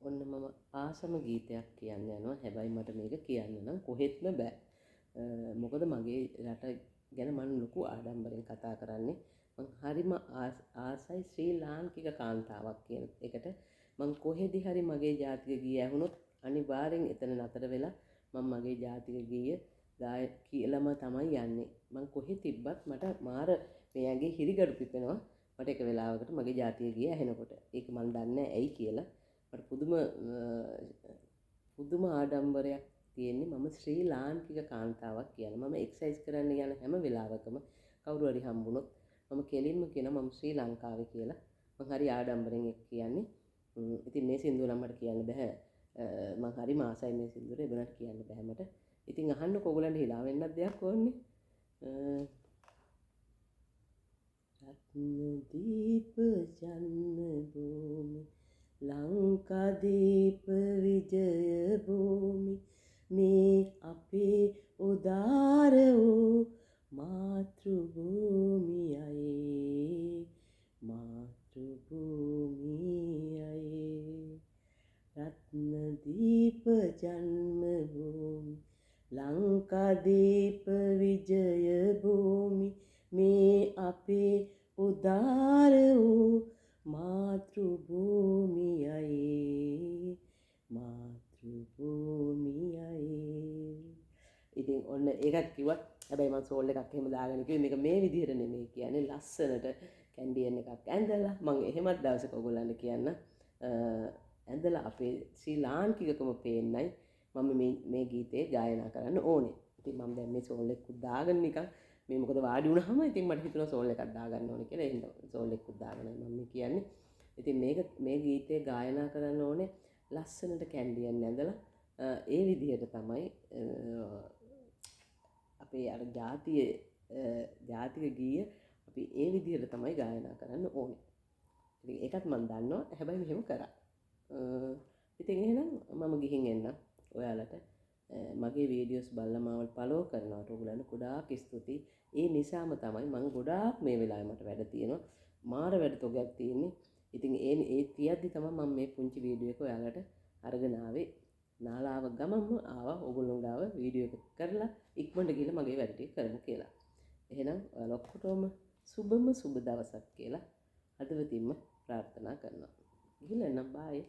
ඔන්න මම ආසම ගීතයක් කියන්න යනවා. හැබැයි මට මේක කියන්න නම් කොහෙත්ම බෑ. මොකද මගේ රට ගැන මම ලොකු ආඩම්බරෙන් කතා කරන්නේ. මං හරිම ආසයි ශ්‍රී ලාංකික කාන්තාවක් කියන එකට. මං කොහෙදි හරි මගේ ජාතික ගීය ඇහුනොත් අනිවාර්යෙන් එතන නතර වෙලා මම මගේ ජාතික ගීය කියලාම තමයි යන්නේ. මං කොහෙ තිබ්බත් මට මාර මේ ඇඟේ හිරිගඩු පිපෙනවා. මට එක වෙලාවකට මගේ ජාතික ගීය ඇහෙනකොට. ඒක මං දන්නේ නැහැ ඇයි කියලා. මට පුදුම ආඩම්බරයක් තියෙන්නේ මම ශ්‍රී ලාංකික කාන්තාවක් කියලා. මම එක්සර්සයිස් කරන්න යන හැම වෙලාවකම කවුරු හරි හම්බුනොත් මම කෙලින්ම කියනවා මම ශ්‍රී ලංකාවේ කියලා. මම හරි ආඩම්බරෙන් ඒක කියන්නේ. ඉතින් මේ සින්දුව නම් මට කියන්න බෑ. මම හරි මාසයි මේ සින්දුවට එබලට කියන්න බෑ මට. ඉතින් අහන්නකො ඔයගලන්ට හිලා වෙන්නත් දෙයක් ඕනේ. රත්නදීප ජන්මභූමි ලංකාදීප විජය භූමි මේ අපේ උදාර වූ මාතෘභූමියයි මාතෘභූමියයි රත්නදීප ජන්මභූමි ලංකාදීප විජය භූමි මේ අපේ උදාර වූ මාතෘභූමියයි මාතෘභූමියයි. ඉතින් ඔන්න ඒකත් කිව්වා. හැබැයි මම සෝල් එකක් එහෙම දාගෙන කිව්වේ මේක මේ විදිහට නෙමෙයි කියන්නේ ලස්සනට කැන්ඩියන් එකක් ඇඳලා මම එහෙමත් දවසක ඔයගොල්ලන්ට කියන්න ඇඳලා අපේ ශ්‍රී ලාංකිකකම පේන්නයි මම මේ ගීතේ ගායනා කරන්න ඕනේ. ඉතින් මම දැන් මේ සෝල් එකක් දාගෙන නිකන් මේ මොකද වාඩි වුණාම ඉතින් මට හිතුණා සෝල් එකක් දාගන්න ඕනේ කියලා. එහෙනම් සෝල් එකක් දාගෙනයි මම කියන්නේ. ඉතින් මේ ගීතේ ගායනා කරන්න ඕනේ ලස්සනට කැන්ඩියන් ඇඳලා ඒ විදිහට තමයි අපේ අර ජාතික ගීය අපි ඒ විදිහට තමයි ගායනා කරන්න ඕනේ. ඉතින් ඒකත් මම දන්නවා. හැබැයි මෙහෙම කරා. ඉතින් එහෙනම් මම ගිහින් එන්නම් ඔයාලට. මගේ වීඩියෝස් බලලා මාව ෆලෝ කරනවට ඔයගලන්ට ගොඩාක් ස්තුතියි. ඒ නිසාම තමයි මම ගොඩාක් මේ වෙලාවේ මට වැඩ තියෙනවා. මාර වැඩ තොගයක් තියෙන්නේ. ඉතින් ඒ තියද්දි තමයි මම මේ පුංචි වීඩියෝ එක ඔයාලට අරගෙන ආවේ. නාලාව ගමම්ම ආවා ඔයගොල්ලෝ ගාව වීඩියෝ එක කරලා ඉක්මනට ගිහලා මගේ වැඩ ටික කරමු කියලා. එහෙනම් ඔයාලා ඔක්කොටම සුබ දවසක් කියලා හදවතින්ම ප්‍රාර්ථනා කරනවා. ගිහලා එන්නම් බායි.